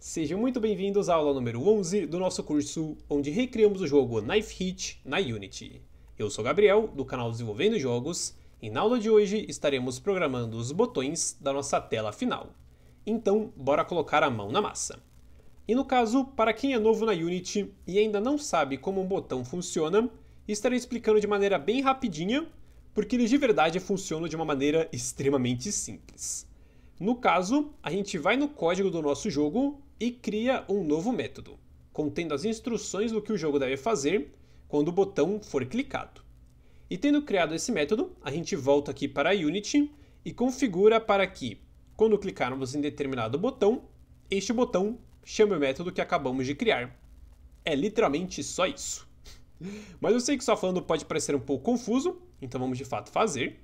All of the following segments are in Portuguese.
Sejam muito bem-vindos à aula número 11 do nosso curso, onde recriamos o jogo Knife Hit na Unity. Eu sou Gabriel, do canal Desenvolvendo Jogos, e na aula de hoje estaremos programando os botões da nossa tela final. Então, bora colocar a mão na massa. E no caso, para quem é novo na Unity e ainda não sabe como um botão funciona, estarei explicando de maneira bem rapidinha, porque eles de verdade funcionam de uma maneira extremamente simples. No caso, a gente vai no código do nosso jogo e cria um novo método, contendo as instruções do que o jogo deve fazer quando o botão for clicado. E tendo criado esse método, a gente volta aqui para a Unity e configura para que, quando clicarmos em determinado botão, este botão chame o método que acabamos de criar. É literalmente só isso. Mas eu sei que só falando pode parecer um pouco confuso, então vamos de fato fazer.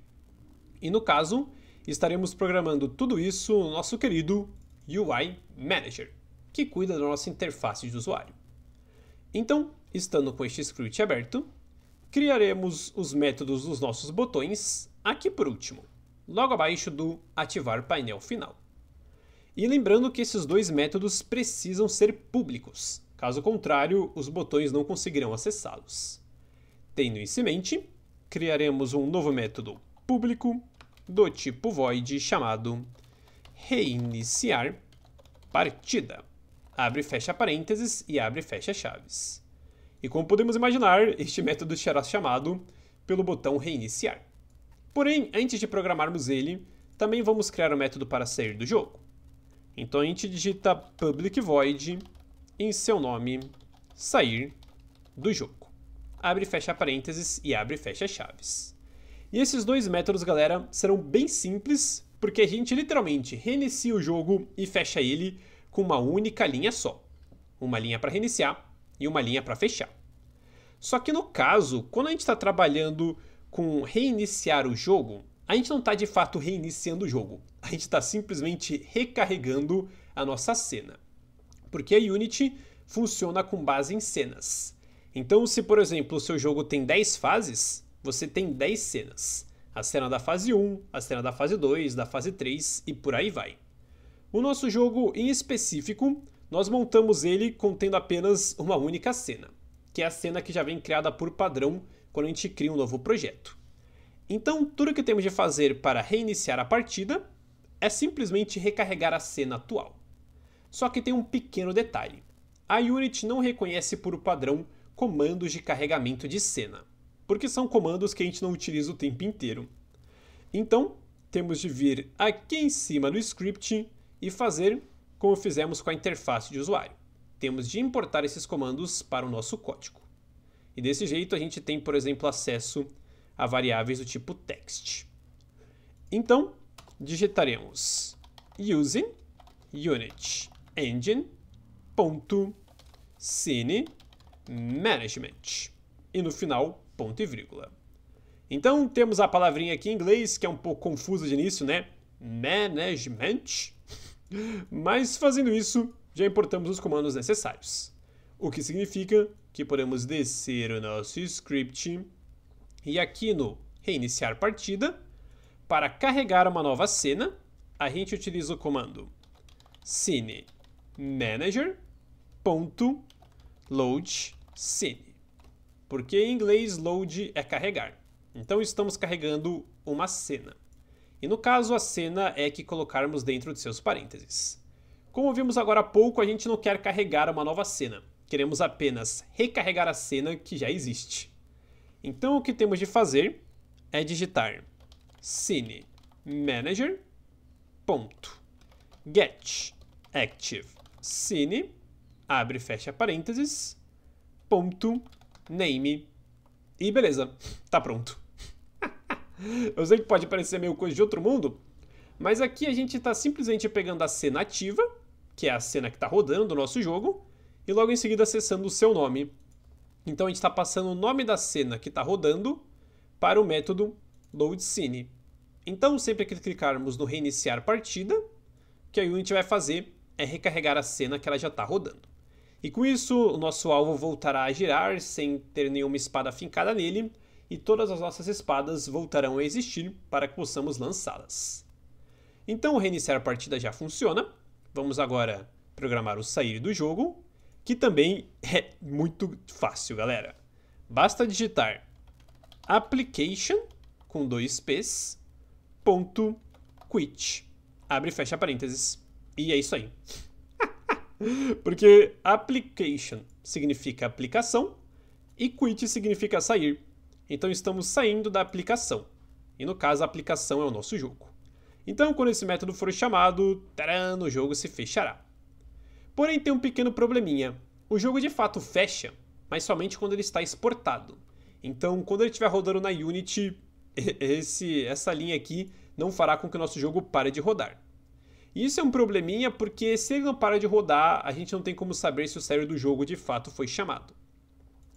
E no caso, estaremos programando tudo isso no nosso querido UI Manager, que cuida da nossa interface de usuário. Então, estando com este script aberto, criaremos os métodos dos nossos botões aqui por último, logo abaixo do ativar painel final. E lembrando que esses dois métodos precisam ser públicos, caso contrário, os botões não conseguirão acessá-los. Tendo isso em mente, criaremos um novo método público do tipo void chamado reiniciar partida. Abre e fecha parênteses e abre e fecha chaves. E como podemos imaginar, este método será chamado pelo botão reiniciar. Porém, antes de programarmos ele, também vamos criar um método para sair do jogo. Então a gente digita public void em seu nome sair do jogo. Abre e fecha parênteses e abre e fecha chaves. E esses dois métodos, galera, serão bem simples, porque a gente literalmente reinicia o jogo e fecha ele com uma única linha só. Uma linha para reiniciar e uma linha para fechar. Só que no caso, quando a gente está trabalhando com reiniciar o jogo, a gente não está de fato reiniciando o jogo. A gente está simplesmente recarregando a nossa cena. Porque a Unity funciona com base em cenas. Então, se por exemplo o seu jogo tem 10 fases, você tem 10 cenas. A cena da fase 1, a cena da fase 2, da fase 3 e por aí vai. O nosso jogo em específico, nós montamos ele contendo apenas uma única cena, que é a cena que já vem criada por padrão quando a gente cria um novo projeto. Então, tudo que temos de fazer para reiniciar a partida é simplesmente recarregar a cena atual. Só que tem um pequeno detalhe. A Unity não reconhece por padrão comandos de carregamento de cena, porque são comandos que a gente não utiliza o tempo inteiro. Então, temos de vir aqui em cima do script e fazer como fizemos com a interface de usuário. Temos de importar esses comandos para o nosso código. E desse jeito a gente tem, por exemplo, acesso a variáveis do tipo text. Então, digitaremos using unit engine.scene management e no final ponto e vírgula. Então temos a palavrinha aqui em inglês que é um pouco confusa de início, né? Management. Mas fazendo isso, já importamos os comandos necessários. O que significa que podemos descer o nosso script e aqui no reiniciar partida, para carregar uma nova cena, a gente utiliza o comando scene manager.load scene. Porque em inglês load é carregar. Então estamos carregando uma cena. E no caso a cena é que colocarmos dentro de seus parênteses. Como vimos agora há pouco, a gente não quer carregar uma nova cena. Queremos apenas recarregar a cena que já existe. Então o que temos de fazer é digitar scene manager.get active scene abre e fecha parênteses ponto name e beleza, tá pronto. Eu sei que pode parecer meio coisa de outro mundo, mas aqui a gente está simplesmente pegando a cena ativa, que é a cena que está rodando do nosso jogo, e logo em seguida acessando o seu nome. Então a gente está passando o nome da cena que está rodando para o método loadScene. Então sempre que clicarmos no reiniciar partida, o que a Unity vai fazer é recarregar a cena que ela já está rodando. E com isso o nosso alvo voltará a girar sem ter nenhuma espada fincada nele, e todas as nossas espadas voltarão a existir para que possamos lançá-las. Então o reiniciar a partida já funciona. Vamos agora programar o sair do jogo, que também é muito fácil, galera. Basta digitar application, com 2 P's, ponto quit. Abre e fecha parênteses. E é isso aí. Porque application significa aplicação e quit significa sair. Então estamos saindo da aplicação. E no caso a aplicação é o nosso jogo. Então quando esse método for chamado, taran, o jogo se fechará. Porém tem um pequeno probleminha. O jogo de fato fecha, mas somente quando ele está exportado. Então quando ele estiver rodando na Unity, essa linha aqui não fará com que o nosso jogo pare de rodar. E isso é um probleminha porque se ele não para de rodar, a gente não tem como saber se o server do jogo de fato foi chamado.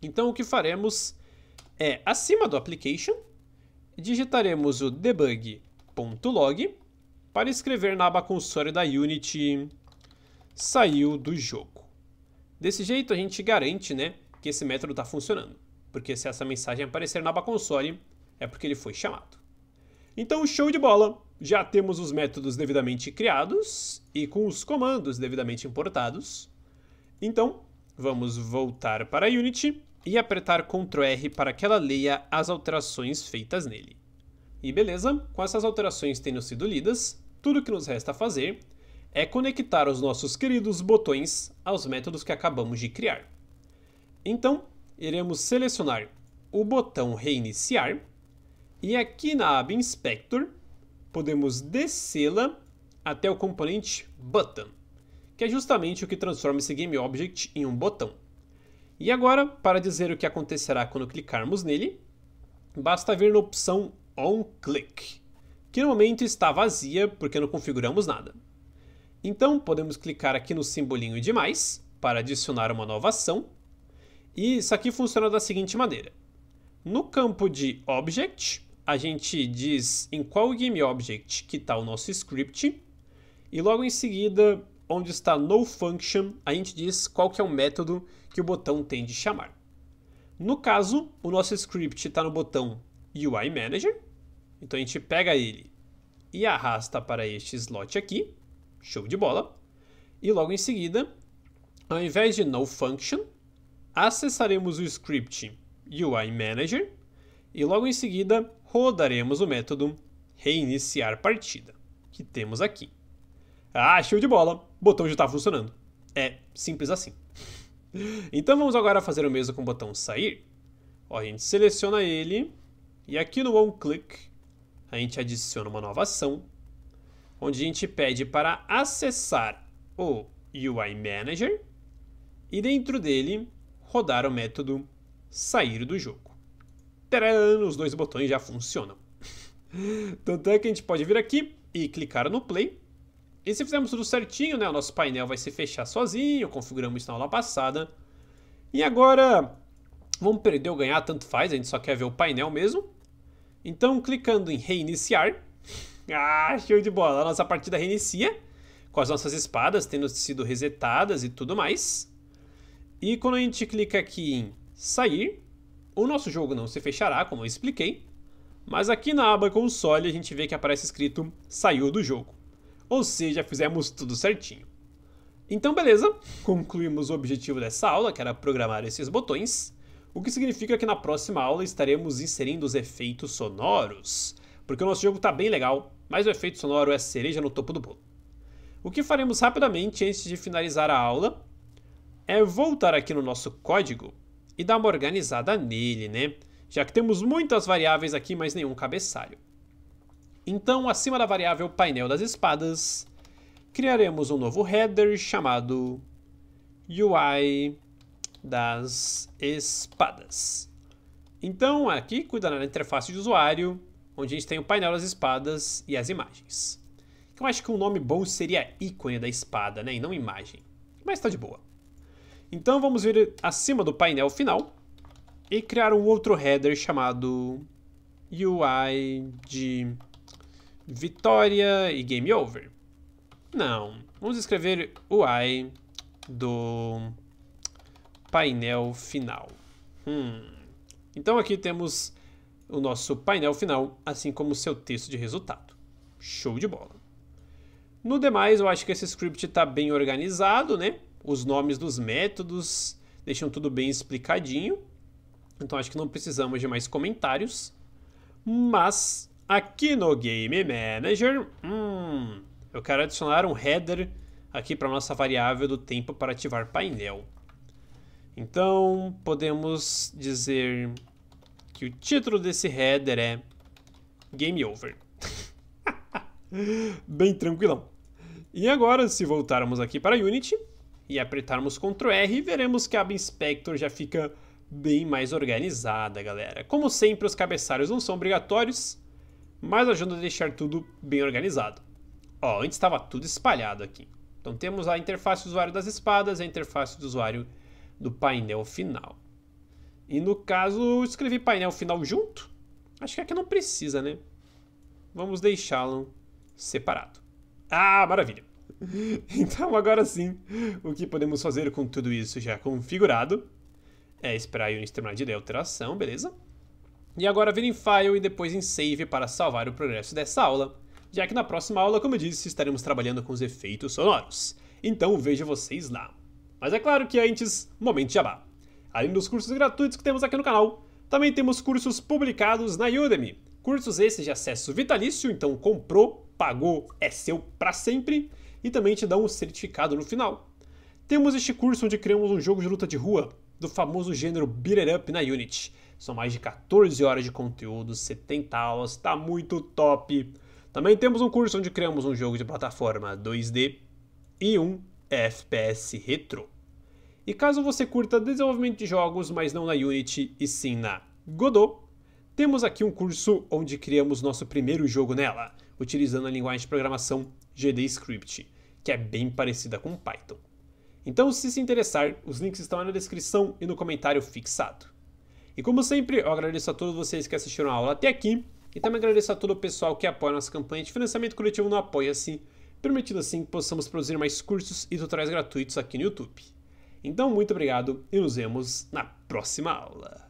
Então o que faremos é, acima do application, digitaremos o debug.log para escrever na aba console da Unity saiu do jogo. Desse jeito a gente garante, né, que esse método está funcionando, porque se essa mensagem aparecer na aba console é porque ele foi chamado. Então show de bola! Já temos os métodos devidamente criados e com os comandos devidamente importados. Então, vamos voltar para a Unity e apertar Ctrl R para que ela leia as alterações feitas nele. E beleza, com essas alterações tendo sido lidas, tudo que nos resta fazer é conectar os nossos queridos botões aos métodos que acabamos de criar. Então, iremos selecionar o botão reiniciar e aqui na aba Inspector, podemos descê-la até o componente Button, que é justamente o que transforma esse GameObject em um botão. E agora, para dizer o que acontecerá quando clicarmos nele, basta vir na opção OnClick, que no momento está vazia porque não configuramos nada. Então, podemos clicar aqui no simbolinho de mais para adicionar uma nova ação. E isso aqui funciona da seguinte maneira. No campo de Object, a gente diz em qual GameObject que está o nosso script. E logo em seguida, onde está NoFunction, a gente diz qual que é o método que o botão tem de chamar. No caso, o nosso script está no botão UI Manager. Então a gente pega ele e arrasta para este slot aqui. Show de bola. E logo em seguida, ao invés de NoFunction, acessaremos o script UI Manager e logo em seguida rodaremos o método reiniciar partida, que temos aqui. Ah, show de bola! O botão já está funcionando. É simples assim. Então vamos agora fazer o mesmo com o botão sair. Ó, a gente seleciona ele e aqui no OnClick a gente adiciona uma nova ação, onde a gente pede para acessar o UI Manager e dentro dele rodar o método sair do jogo. Tcharam! Os dois botões já funcionam. Tanto é que a gente pode vir aqui e clicar no play. E se fizermos tudo certinho, né, o nosso painel vai se fechar sozinho, configuramos isso na aula passada. E agora, vamos perder ou ganhar, tanto faz, a gente só quer ver o painel mesmo. Então, clicando em reiniciar. Ah, show de bola! A nossa partida reinicia, com as nossas espadas tendo sido resetadas e tudo mais. E quando a gente clica aqui em sair, o nosso jogo não se fechará, como eu expliquei. Mas aqui na aba console a gente vê que aparece escrito saiu do jogo. Ou seja, fizemos tudo certinho. Então beleza, concluímos o objetivo dessa aula, que era programar esses botões. O que significa que na próxima aula estaremos inserindo os efeitos sonoros. Porque o nosso jogo está bem legal, mas o efeito sonoro é a cereja no topo do bolo. O que faremos rapidamente antes de finalizar a aula é voltar aqui no nosso código e dar uma organizada nele, né? Já que temos muitas variáveis aqui, mas nenhum cabeçalho. Então, acima da variável painel das espadas, criaremos um novo header chamado UI das espadas. Então, aqui, cuidando da interface de usuário, onde a gente tem o painel das espadas e as imagens. Eu acho que um nome bom seria ícone da espada, né? E não imagem. Mas tá de boa. Então, vamos vir acima do painel final e criar um outro header chamado UI de Vitória e Game Over. Não, vamos escrever UI do painel final. Então aqui temos o nosso painel final, assim como o seu texto de resultado. Show de bola. No demais, eu acho que esse script está bem organizado, né? Os nomes dos métodos deixam tudo bem explicadinho. Então acho que não precisamos de mais comentários. Mas aqui no Game Manager, eu quero adicionar um header aqui para nossa variável do tempo para ativar painel. Então podemos dizer que o título desse header é Game Over. Bem tranquilão. E agora, se voltarmos aqui para Unity e apertarmos Ctrl R, veremos que a Aba Inspector já fica bem mais organizada, galera. Como sempre, os cabeçalhos não são obrigatórios, mas ajudam a deixar tudo bem organizado. Ó, antes estava tudo espalhado aqui. Então temos a interface do usuário das espadas e a interface do usuário do painel final. E no caso, eu escrevi painel final junto? Acho que aqui não precisa, né? Vamos deixá-lo separado. Ah, maravilha! Então agora sim, o que podemos fazer com tudo isso já configurado é esperar a Unity terminar de ler a alteração, beleza? E agora vir em File e depois em Save para salvar o progresso dessa aula, já que na próxima aula, como eu disse, estaremos trabalhando com os efeitos sonoros. Então vejo vocês lá. Mas é claro que antes, momento jabá. Além dos cursos gratuitos que temos aqui no canal, também temos cursos publicados na Udemy. Cursos esses de acesso vitalício, então comprou, pagou, é seu para sempre, e também te dão um certificado no final. Temos este curso onde criamos um jogo de luta de rua, do famoso gênero Beat It Up na Unity. São mais de 14 horas de conteúdo, 70 aulas, tá muito top. Também temos um curso onde criamos um jogo de plataforma 2D e um FPS retrô. E caso você curta desenvolvimento de jogos, mas não na Unity e sim na Godot, temos aqui um curso onde criamos nosso primeiro jogo nela, utilizando a linguagem de programação GDScript, que é bem parecida com Python. Então, se interessar, os links estão na descrição e no comentário fixado. E como sempre, eu agradeço a todos vocês que assistiram a aula até aqui, e também agradeço a todo o pessoal que apoia nossa campanha de financiamento coletivo no Apoia-se, permitindo assim que possamos produzir mais cursos e tutoriais gratuitos aqui no YouTube. Então, muito obrigado e nos vemos na próxima aula.